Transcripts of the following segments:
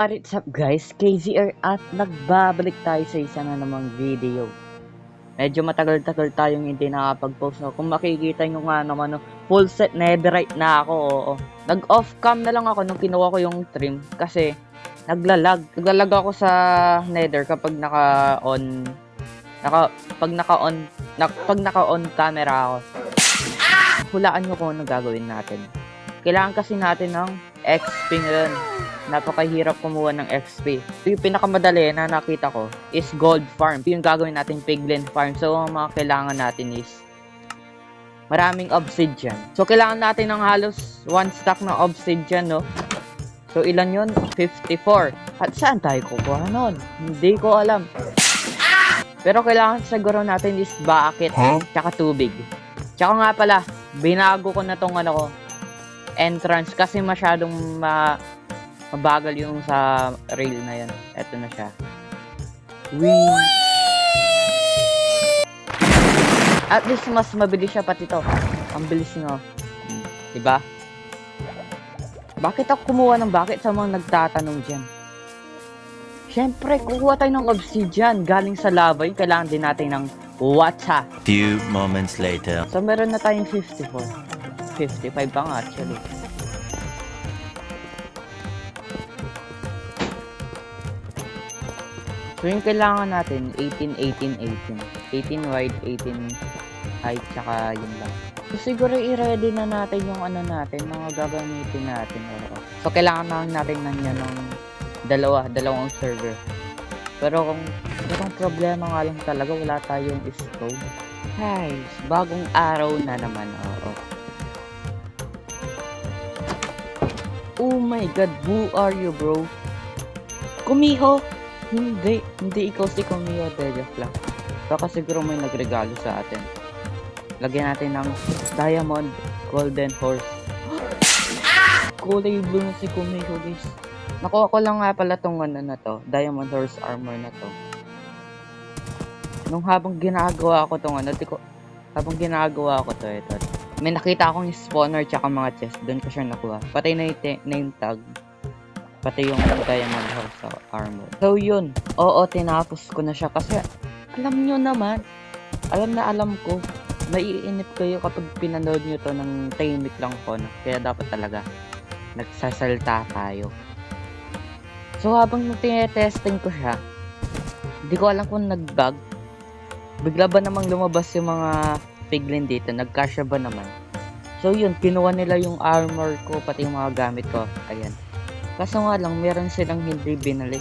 What's up guys, KZR at nagbabalik tayo sa isa na namang video. Medyo matagal-tagal tayong hindi nakapag-post. No? Kung makikita nyo nga naman, no, full set netherite na ako. Oo. Nag-off cam na lang ako nung kinuha ko yung trim kasi naglalag. Naglalag ako sa nether kapag naka-on camera ako. Hulaan nyo kung ano gagawin natin. Kailangan kasi natin ng XP ngayon. Napakahirap kumuha ng XP. Yung pinakamadali na nakita ko is gold farm. Yung gagawin natin piglin farm. So, ang mga kailangan natin is maraming obsidian. So, kailangan natin ng halos 1 stack ng obsidian, no? So, ilan yun? 54. At saan tayo kukuha nun? Hindi ko alam. Pero kailangan siguro natin is bucket, tsaka tubig. Tsaka nga pala, binago ko na tong entrance kasi masyadong mabagal yung sa rail na yan. Eto na siya. Whee! At least mas mabilis siya pati to. Ang bilis nyo. Diba? Bakit ako kumuha ng bucket sa mga nagtatanong dyan? Syempre, kukuha tayo ng obsidian galing sa lava. Yung kailangan din natin ng water. Few moments later. So meron na tayong 54. 55 pa nga actually. So yung kailangan natin 18 wide, 18 height, tsaka yun lang. So siguro i-ready na natin yung mga gagamitin natin. So kailangan natin ng dalawang server. Pero kung problema nga lang talaga, wala tayong stove. Guys, bagong araw na naman. Oh my god, who are you, bro? Kumiho? Hindi ikaw si Kumiho, Dejac lang. Baka siguro may nagregalo sa atin. Lagyan natin ng diamond golden horse. Kulay blue na si Kumiho, guys. Nakuha ko lang nga pala tong na to, diamond horse armor na to. Nung habang ginagawa ko tong ito. May nakita akong spawner tsaka mga chest, doon ko siya nakuha. Pati na yung name tag. Pati yung diamond horse armor. So yun, oo, tinapos ko na siya kasi alam nyo naman, alam ko, maiinip kayo kapag pinanood nyo to ng tahimik lang ko, no? Kaya dapat talaga nagsasalta tayo. So habang tinetesting ko siya, hindi ko alam kung nag-bug. Bigla ba namang lumabas yung mga piglin dito, nagkasya ba naman? So yun, kinuha nila yung armor ko, pati yung mga gamit ko. Ayan. Kaso nga lang, meron silang hindi binalik.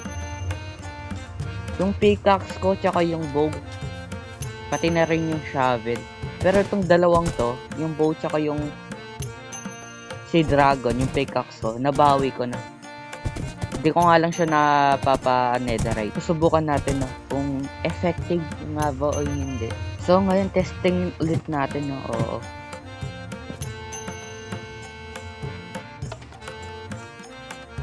Yung pickaxe ko, tsaka yung bow. Pati na rin yung shovel. Pero itong dalawang to, yung bow tsaka yung si dragon, yung pickaxe ko, nabawi ko na. Hindi ko nga lang siya napapa-netherite. Susubukan natin kung effective nga ba o hindi. So ngayon, testing ulit natin. Oo.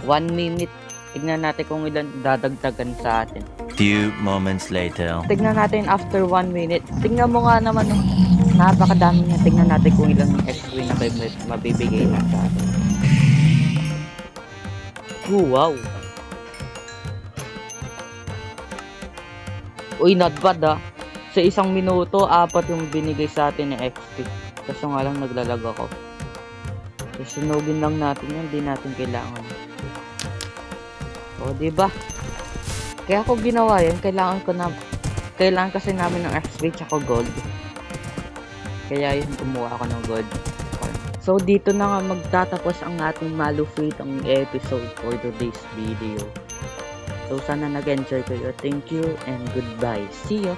One minute. Tignan natin kung ilan dadagdagan sa atin. Few moments later. Tignan natin after 1 minute. Tignan mo nga naman. Napakadami niya. Tignan natin kung ilang XP na mabibigay na sa atin. Oh, wow. Uy, not bad Sa 1 minuto, 4 yung binigay sa atin ng XP. Kaso nga lang naglalag ako. Susunugin lang natin yan. Hindi natin kailangan. O, diba? Kaya ako ginawa yan. Kailangan kasi namin ng XP tsaka gold. Kaya yun, kumuha ako ng gold. So, dito na nga magtatapos ang ating malufitong episode for today's video. So, sana nag-enjoy kayo. Thank you and goodbye. See you!